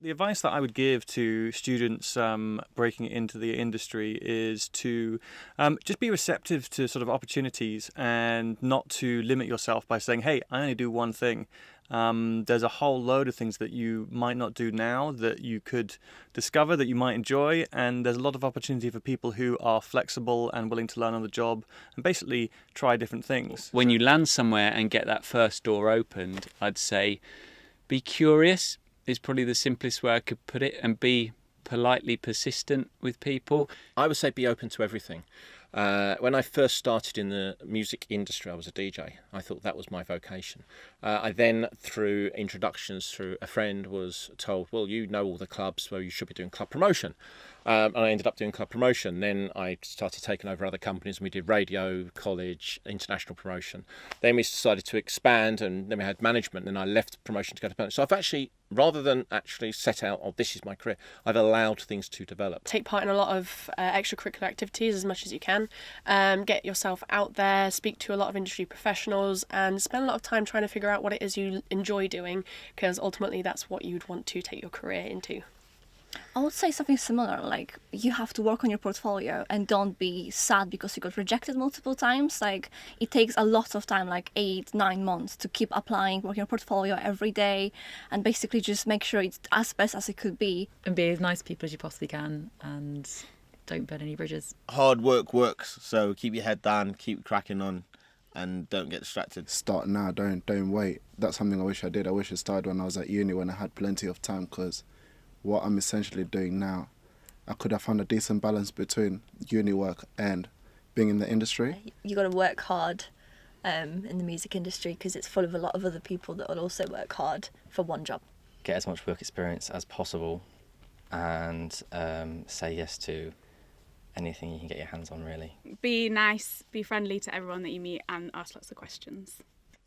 The advice that I would give to students breaking into the industry is to just be receptive to sort of opportunities and not to limit yourself by saying, hey, I only do one thing. There's a whole load of things that you might not do now that you could discover that you might enjoy, and there's a lot of opportunity for people who are flexible and willing to learn on the job and basically try different things. When you land somewhere and get that first door opened, I'd say be curious is probably the simplest way I could put it, and be politely persistent with people. I would say be open to everything. When I first started in the music industry, I was a DJ. I thought that was my vocation. I then, through introductions through a friend, was told, well, you know all the clubs, well, you should be doing club promotion. And I ended up doing club promotion. Then I started taking over other companies and we did radio, college, international promotion. Then we decided to expand, and then we had management, and I left promotion to go to management. So I've actually, rather than actually set out, oh, this is my career, I've allowed things to develop. Take part in a lot of extracurricular activities as much as you can. Get yourself out there, speak to a lot of industry professionals, and spend a lot of time trying to figure out what it is you enjoy doing, because ultimately that's what you'd want to take your career into. I would say something similar, like you have to work on your portfolio and don't be sad because you got rejected multiple times. Like it takes a lot of time, like 8-9 months, to keep applying, working on your portfolio every day, and basically just make sure it's as best as it could be. And be as nice people as you possibly can, and don't burn any bridges. Hard work works, so keep your head down, keep cracking on, and don't get distracted. Start now, don't wait. That's something I wish I did. I wish I started when I was at uni, when I had plenty of time, because what I'm essentially doing now, I could have found a decent balance between uni work and being in the industry. You got to work hard in the music industry, because it's full of a lot of other people that will also work hard for one job. Get as much work experience as possible, and say yes to anything you can get your hands on, really. Be nice, be friendly to everyone that you meet, and ask lots of questions.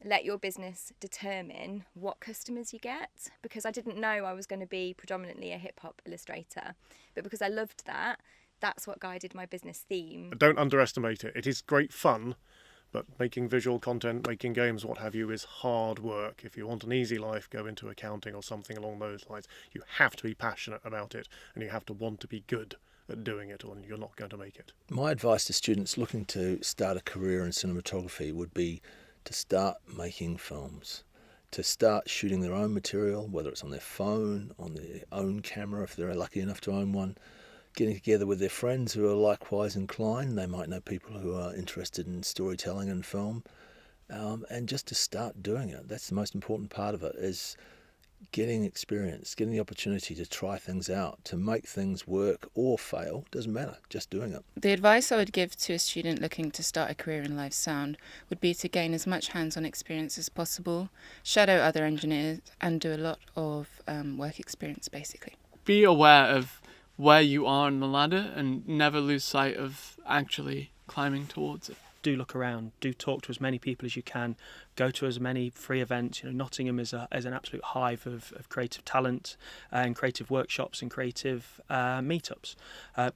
Let your business determine what customers you get, because I didn't know I was going to be predominantly a hip-hop illustrator, but because I loved that, that's what guided my business theme. Don't underestimate it. It is great fun, but making visual content, making games, what have you, is hard work. If you want an easy life, go into accounting or something along those lines. You have to be passionate about it, and you have to want to be good at doing it, or you're not going to make it. My advice to students looking to start a career in cinematography would be to start making films, to start shooting their own material, whether it's on their phone, on their own camera if they're lucky enough to own one, getting together with their friends who are likewise inclined. They might know people who are interested in storytelling and film, and just to start doing it. That's the most important part of it, is getting experience, getting the opportunity to try things out, to make things work or fail, doesn't matter, just doing it. The advice I would give to a student looking to start a career in live sound would be to gain as much hands-on experience as possible, shadow other engineers, and do a lot of work experience, basically. Be aware of where you are on the ladder and never lose sight of actually climbing towards it. Do look around, do talk to as many people as you can, go to as many free events. Nottingham is an absolute hive of creative talent and creative workshops and creative meetups.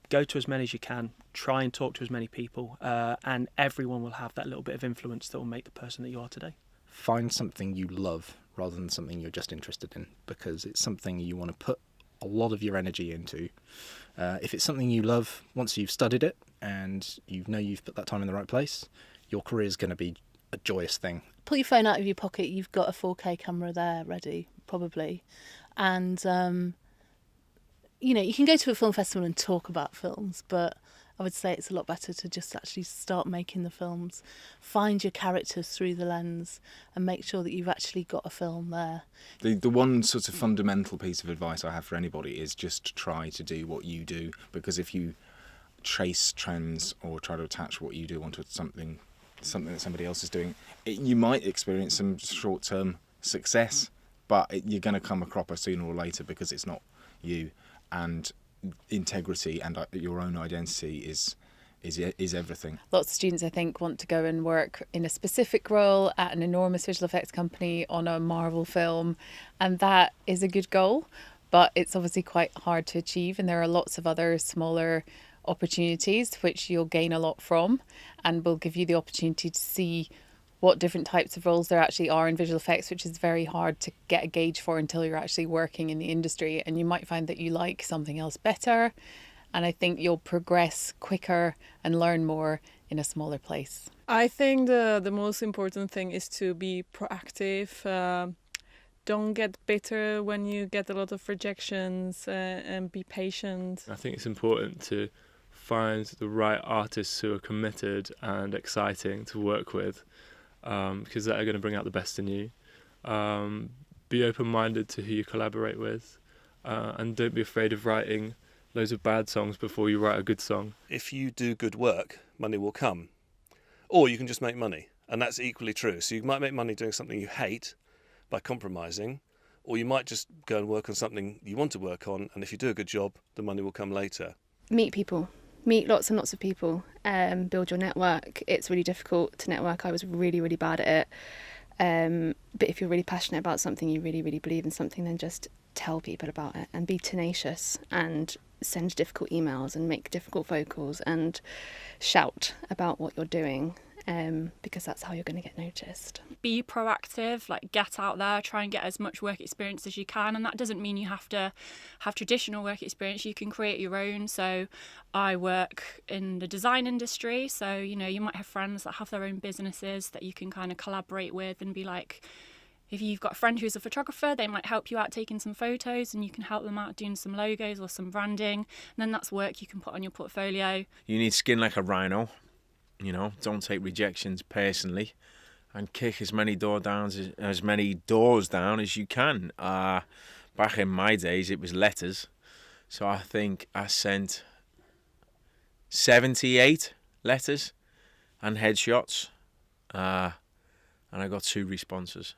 Go to as many as you can, try and talk to as many people, and everyone will have that little bit of influence that will make the person that you are today. Find something you love rather than something you're just interested in, because it's something you want to put a lot of your energy into. If it's something you love, once you've studied it and you know you've put that time in the right place, your career is going to be a joyous thing. Pull your phone out of your pocket, you've got a 4K camera there ready, probably. And, you can go to a film festival and talk about films, but I would say it's a lot better to just actually start making the films, find your characters through the lens, and make sure that you've actually got a film there. The one sort of fundamental piece of advice I have for anybody is just try to do what you do, because if you chase trends or try to attach what you do onto something that somebody else is doing, you might experience some short-term success, but you're going to come a cropper sooner or later, because it's not you. And integrity and your own identity is everything. Lots of students, I think, want to go and work in a specific role at an enormous visual effects company on a Marvel film, and that is a good goal, but it's obviously quite hard to achieve, and there are lots of other smaller opportunities which you'll gain a lot from and will give you the opportunity to see what different types of roles there actually are in visual effects, which is very hard to get a gauge for until you're actually working in the industry. And you might find that you like something else better. And I think you'll progress quicker and learn more in a smaller place. I think the most important thing is to be proactive. Don't get bitter when you get a lot of rejections, and be patient. I think it's important to find the right artists who are committed and exciting to work with, because they're going to bring out the best in you. Be open-minded to who you collaborate with, and don't be afraid of writing loads of bad songs before you write a good song. If you do good work, money will come. Or you can just make money, and that's equally true. So you might make money doing something you hate by compromising, or you might just go and work on something you want to work on, and if you do a good job, the money will come later. Meet people. Meet lots and lots of people. Build your network. It's really difficult to network. I was really, really bad at it. But if you're really passionate about something, you really, really believe in something, then just tell people about it and be tenacious and send difficult emails and make difficult phone calls and shout about what you're doing. Because that's how you're going to get noticed. Be proactive, like get out there, try and get as much work experience as you can, and that doesn't mean you have to have traditional work experience. You can create your own. So I work in the design industry, so you might have friends that have their own businesses that you can kind of collaborate with and be like, if you've got a friend who's a photographer, they might help you out taking some photos and you can help them out doing some logos or some branding, and then that's work you can put on your portfolio. You need skin like a rhino. Don't take rejections personally, and kick as many doors down as you can. Back in my days, it was letters, so I think I sent 78 letters and headshots, and I got 2 responses.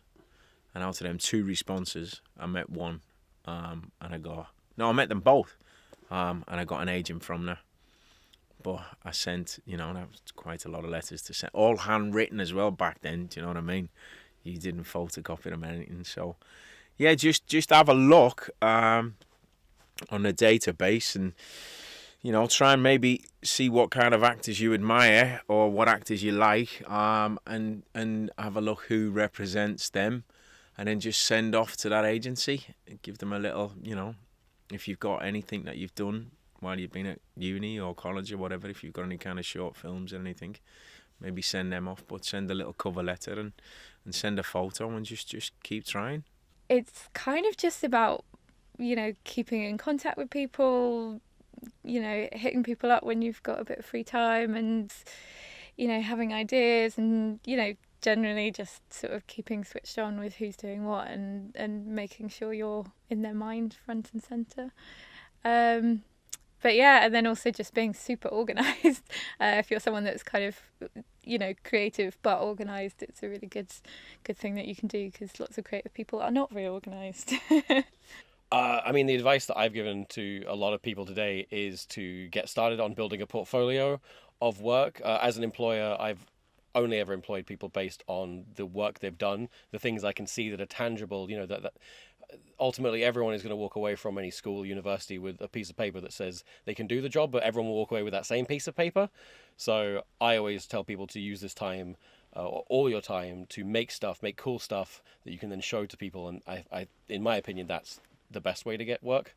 And out of them 2 responses, I met one, and I met them both, and I got an agent from there. But I sent, that was quite a lot of letters to send, all handwritten as well back then. Do you know what I mean? You didn't photocopy them or anything. So, yeah, just have a look on the database and, try and maybe see what kind of actors you admire or what actors you like, and have a look who represents them, and then just send off to that agency and give them a little, if you've got anything that you've done while you've been at uni or college or whatever, if you've got any kind of short films or anything, maybe send them off, but send a little cover letter and send a photo and just keep trying. It's kind of just about, keeping in contact with people, hitting people up when you've got a bit of free time and, having ideas and, generally just sort of keeping switched on with who's doing what and making sure you're in their mind front and centre. But yeah, and then also just being super organised. If you're someone that's kind of, creative but organised, it's a really good thing that you can do, because lots of creative people are not very organised. The advice that I've given to a lot of people today is to get started on building a portfolio of work. As an employer, I've only ever employed people based on the work they've done, the things I can see that are tangible, that ultimately everyone is going to walk away from any school, university with a piece of paper that says they can do the job, but everyone will walk away with that same piece of paper. So I always tell people to use this time, all your time, to make cool stuff that you can then show to people. And I in my opinion, that's the best way to get work.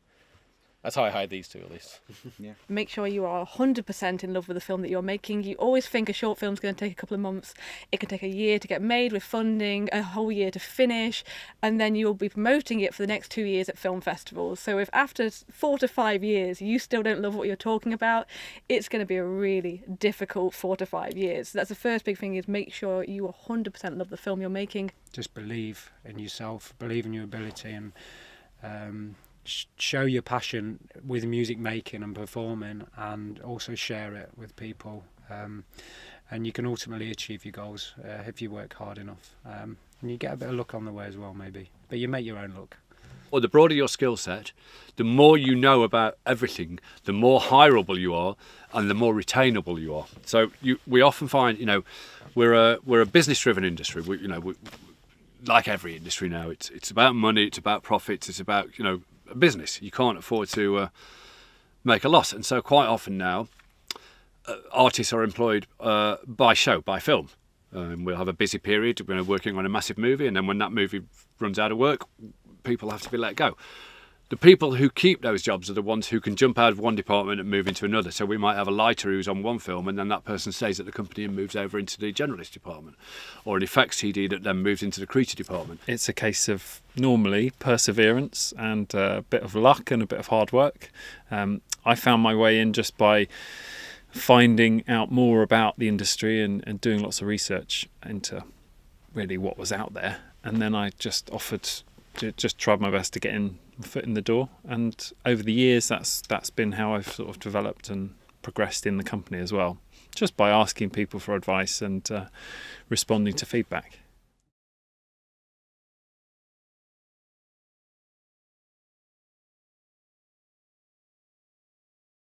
That's how I hide these 2, at least. Yeah. Make sure you are 100% in love with the film that you're making. You always think a short film's going to take a couple of months. It can take a year to get made with funding, a whole year to finish, and then you'll be promoting it for the next 2 years at film festivals. So if after 4 to 5 years you still don't love what you're talking about, it's going to be a really difficult 4 to 5 years. So that's the first big thing, is make sure you 100% love the film you're making. Just believe in yourself, believe in your ability, and show your passion with music making and performing, and also share it with people, and you can ultimately achieve your goals if you work hard enough, and you get a bit of luck on the way as well, maybe, but you make your own luck. Or the broader your skill set, the more you know about everything, the more hireable you are and the more retainable you are. So we often find, we're a business driven industry. We like every industry now, it's about money, it's about profits, it's about a business. You can't afford to make a loss, and so quite often now artists are employed by film, We'll have a busy period. We're working on a massive movie, and then when that movie runs out of work, people have to be let go. The people who keep those jobs are the ones who can jump out of one department and move into another. So we might have a lighter who's on one film, and then that person stays at the company and moves over into the generalist department, or an effects TD that then moves into the creature department. It's a case of normally perseverance and a bit of luck and a bit of hard work. I found my way in just by finding out more about the industry and doing lots of research into really what was out there, and then I just tried my best to get my foot in the door, and over the years that's been how I've sort of developed and progressed in the company as well, just by asking people for advice and responding to feedback.